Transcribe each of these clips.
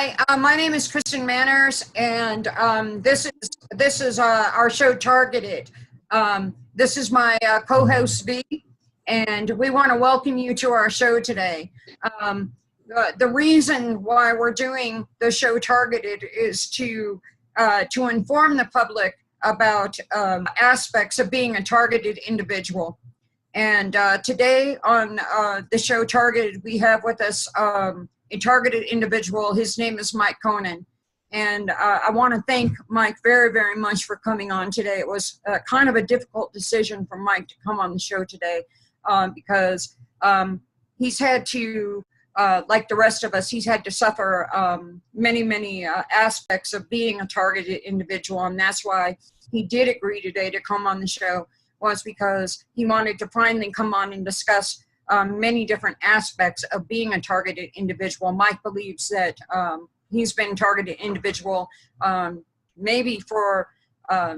Hi, my name is Kristen Manners, and this is our show Targeted. This is my co-host V, and we want to welcome you to our show today. The reason why we're doing the show Targeted is to inform the public about aspects of being a targeted individual. And today on the show Targeted, we have with us a targeted individual. His name is Mike Conan. And I want to thank Mike very, very much for coming on today. It was kind of a difficult decision for Mike to come on the show today because he's had to, like the rest of us, he's had to suffer many aspects of being a targeted individual. And that's why he did agree today to come on the show, was because he wanted to finally come on and discuss many different aspects of being a targeted individual. Mike believes that he's been a targeted individual maybe for a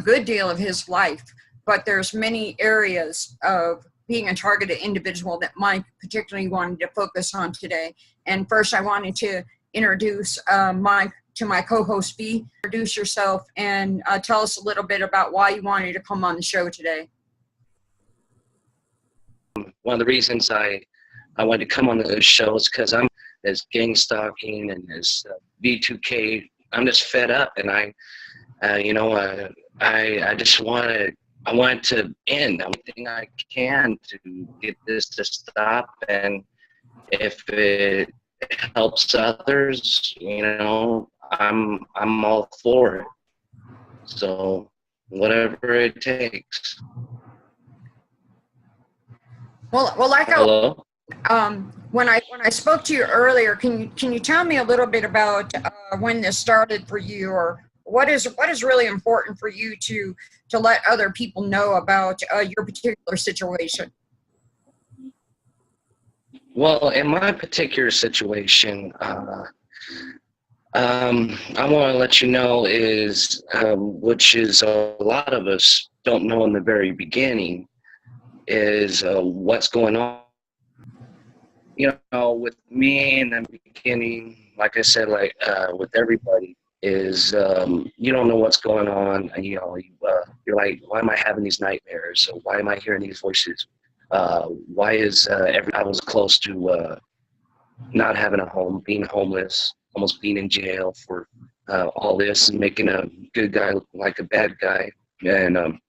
good deal of his life, but there's many areas of being a targeted individual that Mike particularly wanted to focus on today. And first I wanted to introduce Mike to my co-host B. Introduce yourself and tell us a little bit about why you wanted to come on the show today. One of the reasons I wanted to come on the show is because I'm this gang stalking and this V2K. I'm just fed up, and I just want to end everything I can to get this to stop. And if it helps others, I'm all for it. So whatever it takes. Well, Hello? When I spoke to you earlier, can you tell me a little bit about when this started for you, or what is really important for you to let other people know about your particular situation? Well, in my particular situation, I want to let you know is, which is a lot of us don't know in the very beginning, is what's going on. With me in the beginning, like I said, with everybody, is you don't know what's going on. And, you're like, why am I having these nightmares? So why am I hearing these voices? Why is I was close to not having a home, being homeless, almost being in jail for all this, and making a good guy look like a bad guy. And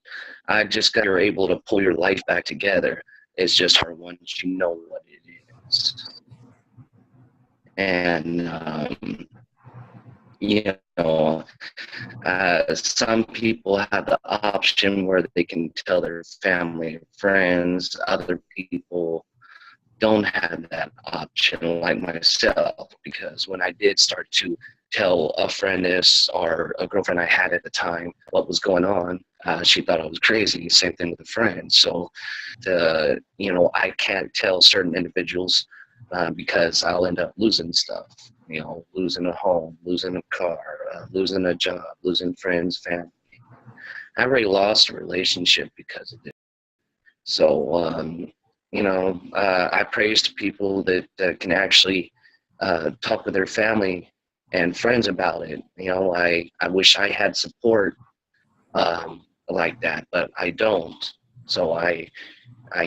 I just got you're able to pull your life back together. It's just hard once you know what it is. And some people have the option where they can tell their family, friends. Other people don't have that option, like myself, because when I did start to tell a friend this, or a girlfriend I had at the time, what was going on, she thought I was crazy. Same thing with a friend. So I can't tell certain individuals because I'll end up losing stuff, losing a home, losing a car, losing a job, losing friends, family. I already lost a relationship because of it. So I praise to people that can actually talk with their family and friends about it. I wish I had support like that, but I don't. So I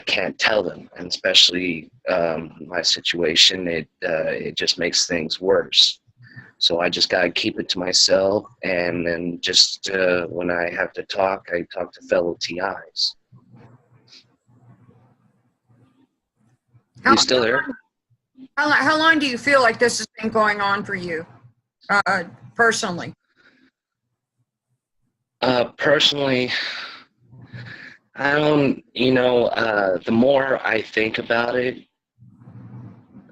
can't tell them, and especially my situation, it just makes things worse. So I just gotta keep it to myself, and then just when I have to talk, I talk to fellow TIs. You still there? How long do you feel like this has been going on for you, personally? Personally, I don't, the more I think about it,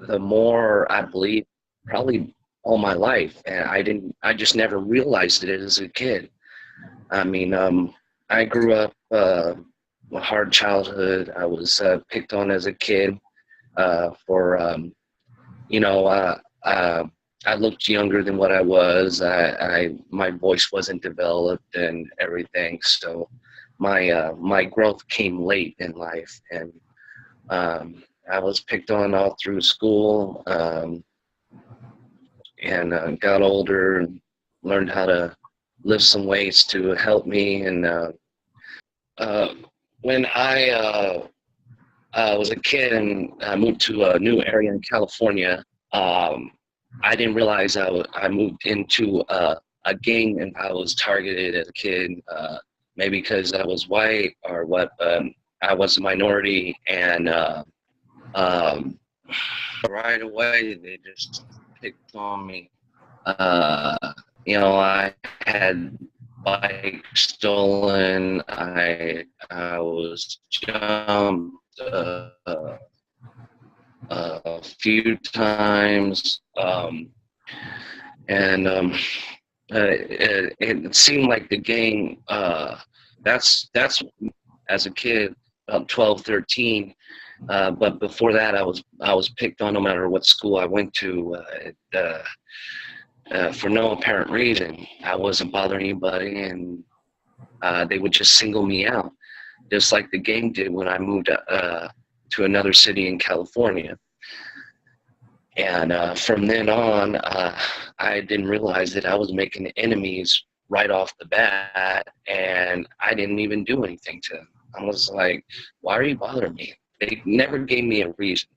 the more I believe, probably all my life. And I just never realized it as a kid. I mean, I grew up a hard childhood. I was picked on as a kid for, I looked younger than what I was. My voice wasn't developed and everything. So my growth came late in life, and I was picked on all through school. and got older and learned how to lift some weights to help me. And uh, when I was a kid and I moved to a new area in California, I didn't realize I moved into a gang and I was targeted as a kid, maybe because I was white or what. I was a minority, and um, right away they just picked on me. Uh, I had bikes stolen. I was jumped a few times, and it seemed like the gang. That's as a kid, about 12, 13. But before that, I was picked on no matter what school I went to. For no apparent reason. I wasn't bothering anybody, and they would just single me out, just like the gang did when I moved to another city in California. And from then on, I didn't realize that I was making enemies right off the bat, and I didn't even do anything to them. I was like, why are you bothering me? They never gave me a reason.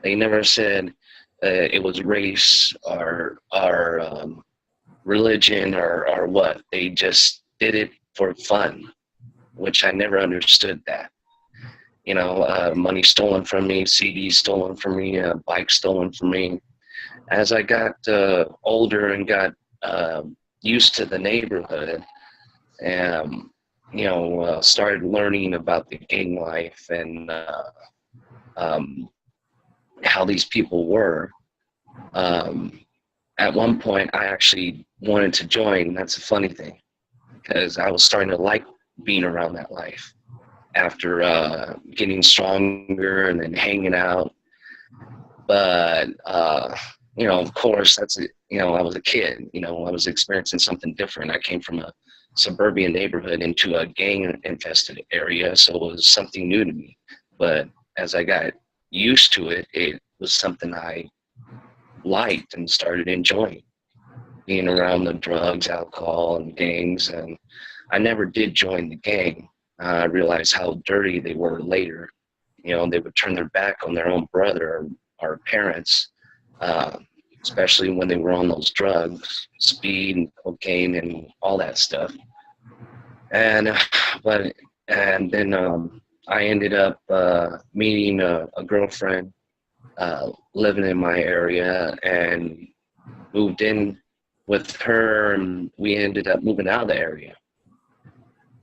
They never said it was race or religion or what. They just did it for fun, which I never understood that. Money stolen from me, CDs stolen from me, bikes stolen from me. As I got older and got used to the neighborhood, and started learning about the gang life and um, how these people were. At one point, I actually wanted to join. That's a funny thing, because I was starting to like being around that life after getting stronger and then hanging out. But of course, I was a kid. I was experiencing something different. I came from a suburban neighborhood into a gang-infested area, so it was something new to me. But as I got used to it, it was something I liked and started enjoying, being around the drugs, alcohol, and gangs. And I never did join the gang. I realized how dirty they were later. They would turn their back on their own brother or parents, uh, especially when they were on those drugs, speed and cocaine and all that stuff. And then I ended up meeting a girlfriend living in my area, and moved in with her, and we ended up moving out of the area.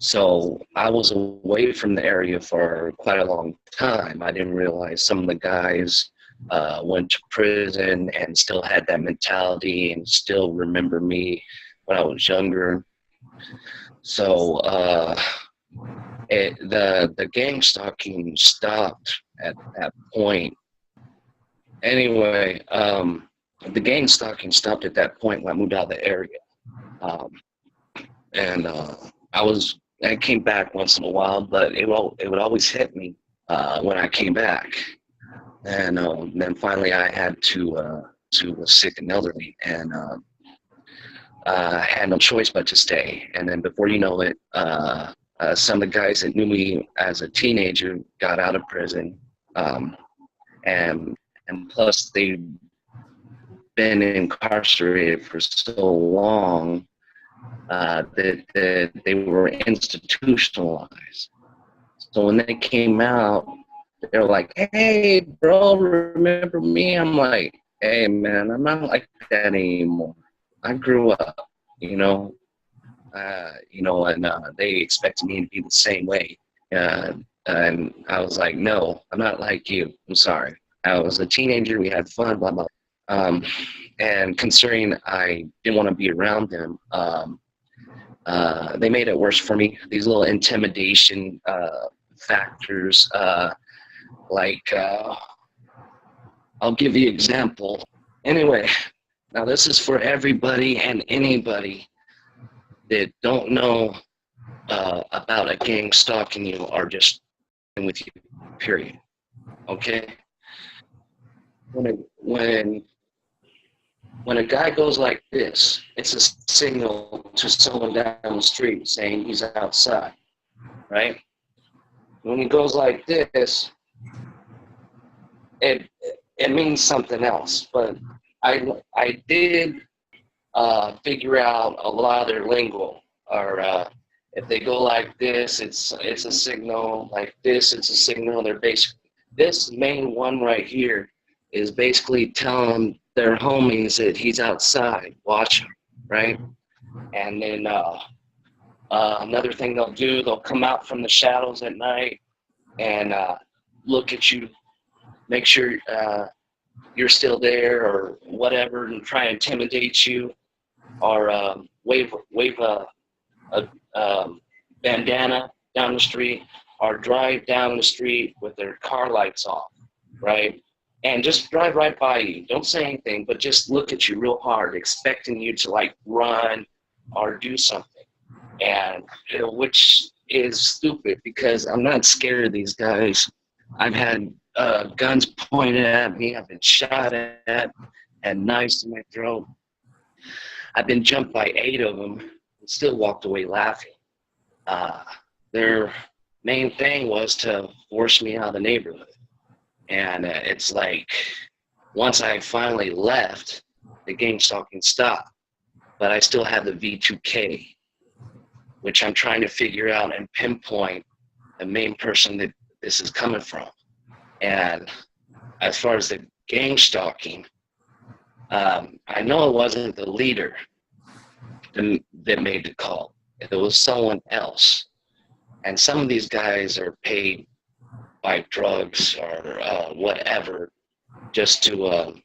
So I was away from the area for quite a long time. I didn't realize some of the guys went to prison and still had that mentality and still remember me when I was younger. So the gang stalking stopped at that point. Anyway, the gang stalking stopped at that point when I moved out of the area. Um, and I came back once in a while, but it would always hit me when I came back. And then finally I had to was sick and elderly, and had no choice but to stay. And then before you know it, some of the guys that knew me as a teenager got out of prison, and plus they'd been incarcerated for so long that they were institutionalized. So when they came out, they're like, "Hey, bro, remember me?" I'm like, "Hey, man, I'm not like that anymore. I grew up, you know, and they expected me to be the same way." And I was like, "No, I'm not like you. I'm sorry. I was a teenager. We had fun, blah blah." And considering I didn't want to be around them, they made it worse for me. These little intimidation factors, I'll give you an example. Anyway, now this is for everybody and anybody that don't know about a gang stalking you or just with you, period. Okay? When When a guy goes like this, it's a signal to someone down the street saying he's outside, right? When he goes like this, it it means something else. But I did figure out a lot of their lingo. Or if they go like this, it's a signal. Like this, it's a signal. They're basically this main one right here is basically telling their homies that he's outside. Watch him, right? And then another thing they'll do, they'll come out from the shadows at night and look at you, make sure you're still there or whatever, and try and intimidate you, or wave a bandana down the street, or drive down the street with their car lights off, right? And just drive right by you. Don't say anything, but just look at you real hard, expecting you to like run or do something. And which is stupid because I'm not scared of these guys. I've had guns pointed at me. I've been shot at, and knives in my throat. I've been jumped by 8 of them and still walked away laughing. Their main thing was to force me out of the neighborhood. And it's like, once I finally left, the gang stalking stopped. But I still have the V2K, which I'm trying to figure out and pinpoint the main person that this is coming from. And as far as the gang stalking, I know it wasn't the leader that made the call. It was someone else. And some of these guys are paid by drugs or whatever just to,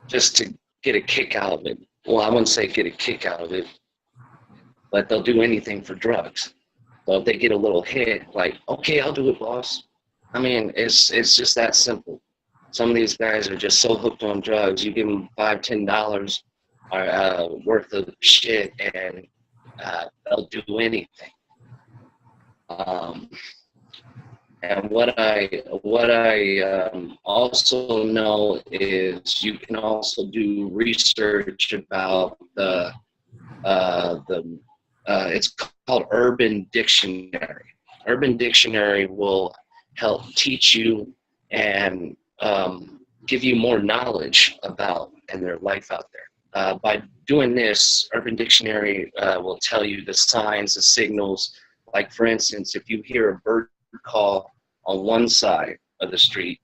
just to get a kick out of it. Well, I wouldn't say get a kick out of it, but they'll do anything for drugs. So if they get a little hit, like, okay, I'll do it, boss. I mean, it's just that simple. Some of these guys are just so hooked on drugs. You give them $5, $10 worth of shit, and they'll do anything. And what I also know is you can also do research about it's called Urban Dictionary. Urban Dictionary will help teach you and give you more knowledge about and their life out there. By doing this, Urban Dictionary will tell you the signs, the signals. Like, for instance, if you hear a bird call on one side of the street,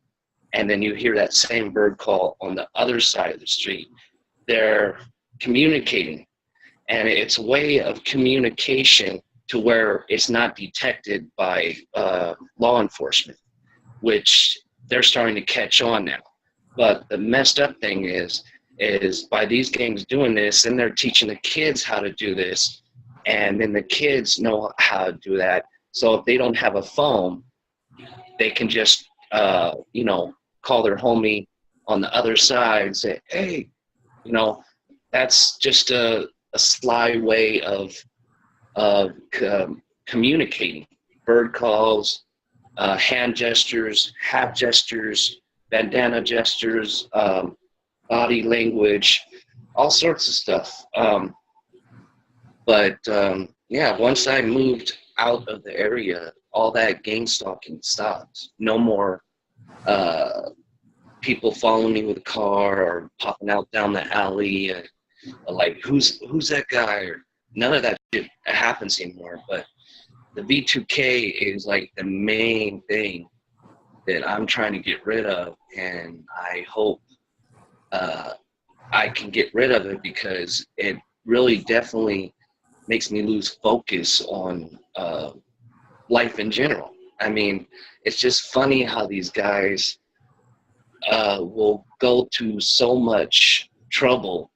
and then you hear that same bird call on the other side of the street, they're communicating. And it's a way of communication to where it's not detected by law enforcement, which they're starting to catch on now. But the messed up thing is by these gangs doing this, and they're teaching the kids how to do this, and then the kids know how to do that. So if they don't have a phone, they can just, call their homie on the other side and say, hey, that's just a sly way of communicating. Bird calls, hand gestures, hat gestures, bandana gestures, body language, all sorts of stuff. Once I moved out of the area, all that gang stalking stopped. No more people following me with a car or popping out down the alley. Like, who's that guy? Or none of that shit happens anymore. But the V2K is like the main thing that I'm trying to get rid of, and I hope I can get rid of it because it really definitely makes me lose focus on life in general. I mean, it's just funny how these guys will go to so much trouble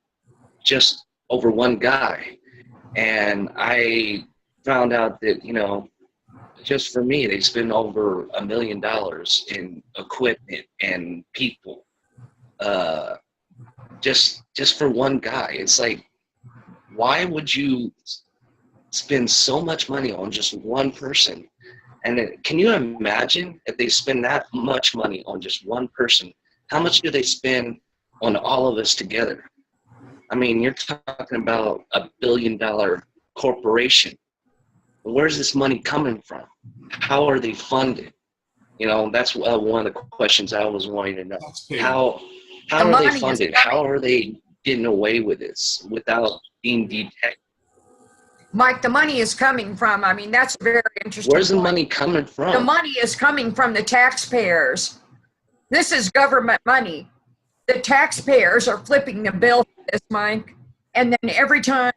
just over one guy. And I found out that, just for me, they spend over $1 million in equipment and people, just for one guy. It's like, why would you spend so much money on just one person And can you imagine if they spend that much money on just one person? How much do they spend on all of us together? I mean, you're talking about $1 billion corporation. Where's this money coming from? How are they funded? You know, that's one of the questions I was wanting to know. How The are they money is funded? coming. How are they getting away with this without being detected? Mike, the money is coming from, I mean, that's a very interesting Where's the point. money coming The from? money is coming from the taxpayers. This is government money. The taxpayers are flipping the bill for this, Mike. And then every time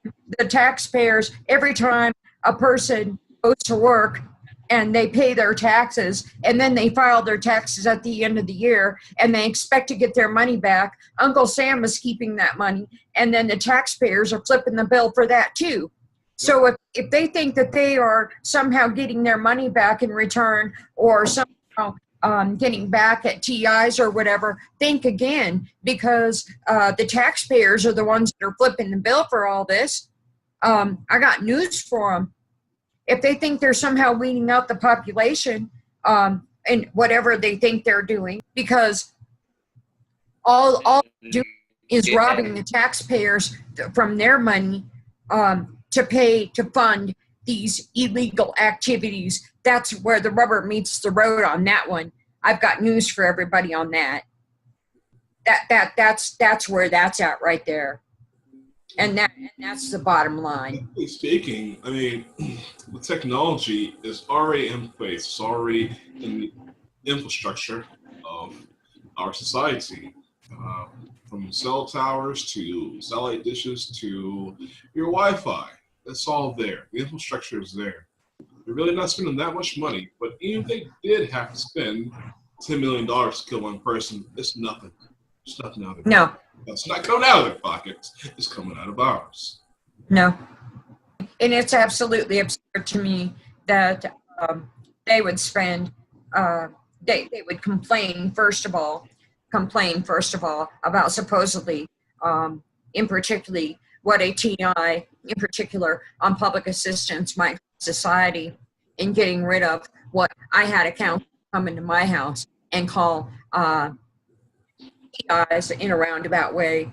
every time a person goes to work and they pay their taxes and then they file their taxes at the end of the year and they expect to get their money back, Uncle Sam is keeping that money. And then the taxpayers are flipping the bill for that too. So if they think that they are somehow getting their money back in return or somehow getting back at TIs or whatever, think again, because the taxpayers are the ones that are flipping the bill for all this. I got news for them. If they think they're somehow weeding out the population and whatever they think they're doing, because all they're doing is robbing the taxpayers from their money to fund these illegal activities. That's where the rubber meets the road on that one. I've got news for everybody on that. That's where that's at right there. And that's the bottom line. Technically speaking, I mean, the technology is already in place. It's already in the infrastructure of our society. From cell towers to satellite dishes to your Wi-Fi. It's all there. The infrastructure is there. They're really not spending that much money, but even if they did have to spend $10 million to kill one person, it's nothing. It's nothing out of their No, pocket. That's not coming out of their pockets. It's coming out of ours. no. And it's absolutely absurd to me that they would spend, they would complain first of all about supposedly, in particularly what a TI, in particular on public assistance, might society in getting rid of what I had a counselor come into my house and call TIs in a roundabout way,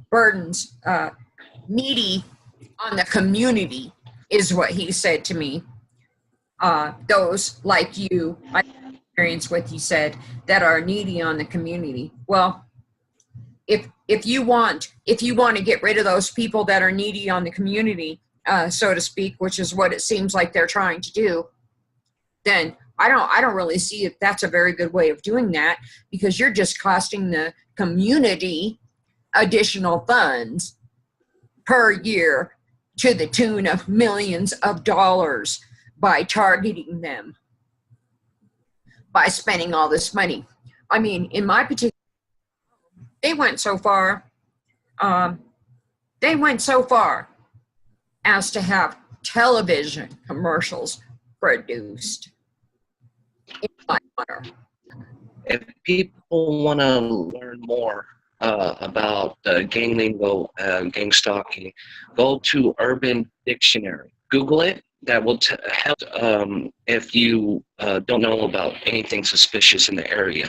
burdens, needy on the community is what he said to me. Those like you, I experience what he said, that are needy on the community. Well, if you want to get rid of those people that are needy on the community, so to speak, which is what it seems like they're trying to do, then I don't really see if that's a very good way of doing that, because you're just costing the community additional funds per year to the tune of millions of dollars by targeting them, by spending all this money. I mean, in my particular, they went so far as to have television commercials produced in my honor. If people want to learn more about gang lingo, gang stalking, go to Urban Dictionary. Google it. That will help if you don't know about anything suspicious in the area.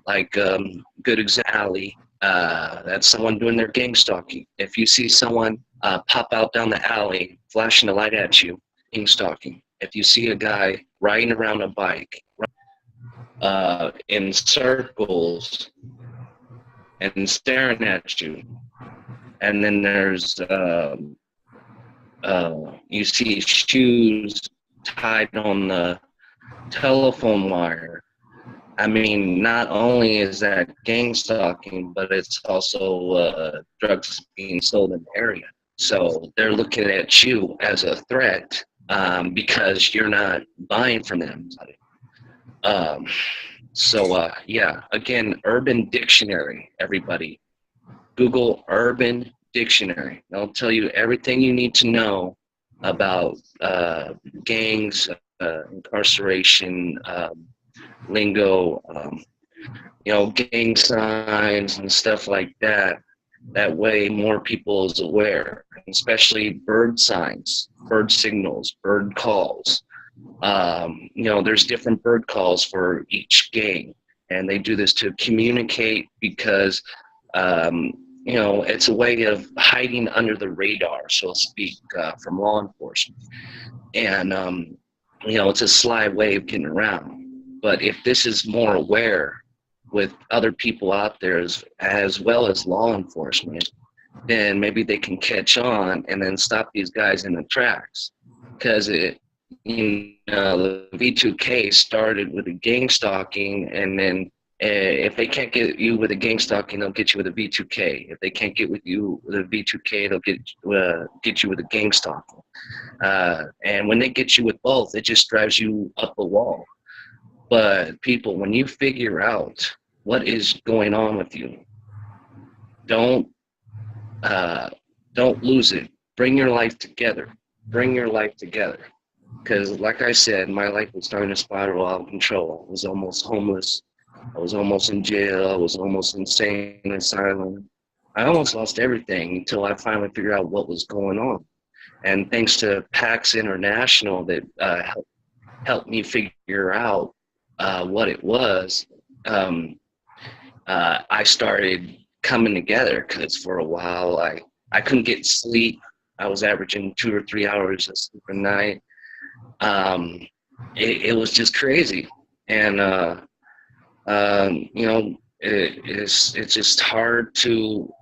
Like good example, that's someone doing their gang stalking. If you see someone pop out down the alley, flashing a light at you, gang stalking. If you see a guy riding around a bike in circles and staring at you, and then there's you see shoes tied on the telephone wire. I mean, not only is that gang stalking, but it's also drugs being sold in the area. So they're looking at you as a threat because you're not buying from them. Yeah, again, Urban Dictionary, everybody. Google Urban Dictionary. They'll tell you everything you need to know about gangs, incarceration, lingo, gang signs and stuff like that. That way more people is aware, especially bird signs, bird signals, bird calls. There's different bird calls for each gang, and they do this to communicate because it's a way of hiding under the radar, so to speak, from law enforcement. And it's a sly way of getting around. But if this is more aware with other people out there as well as law enforcement, then maybe they can catch on and then stop these guys in the tracks. Because the V2K started with a gang stalking, and then if they can't get you with a gang stalking, they'll get you with a V2K. If they can't get with you with a V2K, they'll get you with a gang stalking. And when they get you with both, it just drives you up a wall. But people, when you figure out what is going on with you, don't lose it. Bring your life together. Bring your life together. Because like I said, my life was starting to spiral out of control. I was almost homeless. I was almost in jail. I was almost insane asylum. I almost lost everything until I finally figured out what was going on. And thanks to PAX International that helped me figure out what it was, I started coming together, because for a while I couldn't get sleep. I was averaging 2 or 3 hours of sleep a night. It was just crazy. And it's just hard to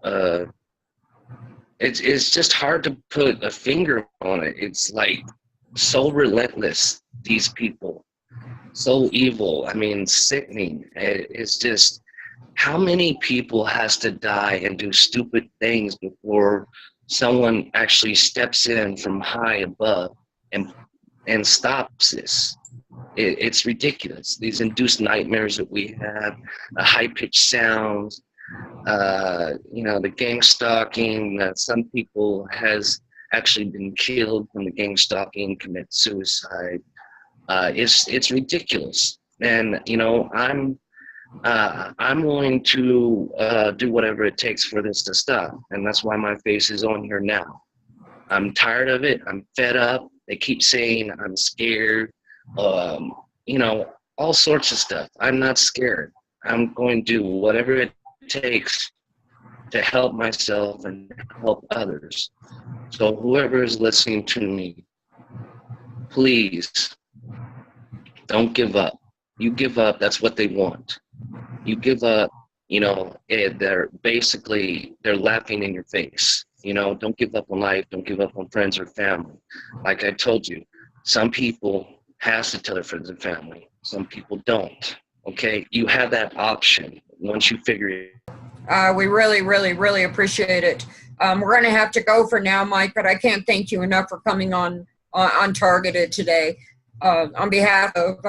it's just hard to put a finger on it. It's like so relentless, these people, so evil. I mean, sickening. It's just, how many people has to die and do stupid things before someone actually steps in from high above and stops this? It's ridiculous. These induced nightmares that we have, the high-pitched sounds, the gang stalking. Some people has actually been killed from the gang stalking, commit suicide. It's ridiculous. And I'm willing to do whatever it takes for this to stop, and that's why my face is on here now. I'm tired of it. I'm fed up. They keep saying I'm scared. All sorts of stuff. I'm not scared. I'm going to do whatever it takes to help myself and help others. So whoever is listening to me, please don't give up. You give up, that's what they want. You give up, they're laughing in your face. Don't give up on life. Don't give up on friends or family. Like I told you, some people has to tell their friends and family. Some people don't. Okay, you have that option once you figure it. We really, really, really appreciate it. We're going to have to go for now, Mike, but I can't thank you enough for coming on Targeted today. On behalf of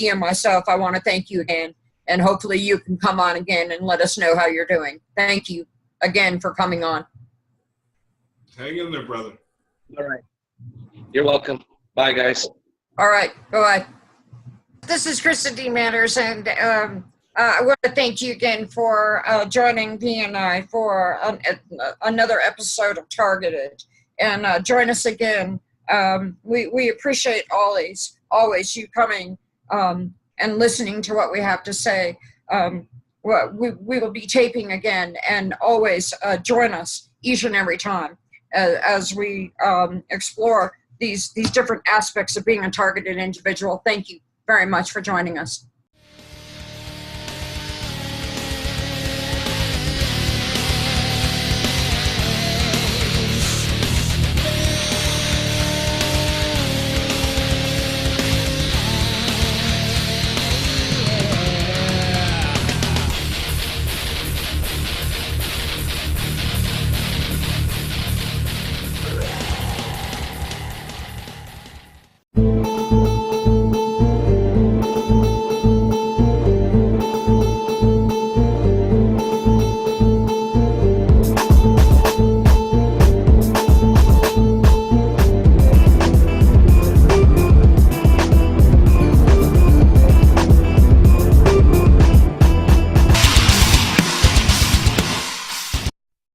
me and myself, I want to thank you again, and hopefully you can come on again and let us know how you're doing. Thank you again for coming on. Hang in there, brother. All right. You're welcome. Bye, guys. All right. Bye-bye. This is Krista D. Manners, and I want to thank you again for joining V and I for another episode of Targeted. And join us again. We appreciate always you coming and listening to what we have to say. We will be taping again, and always join us each and every time as we explore these different aspects of being a targeted individual. Thank you very much for joining us.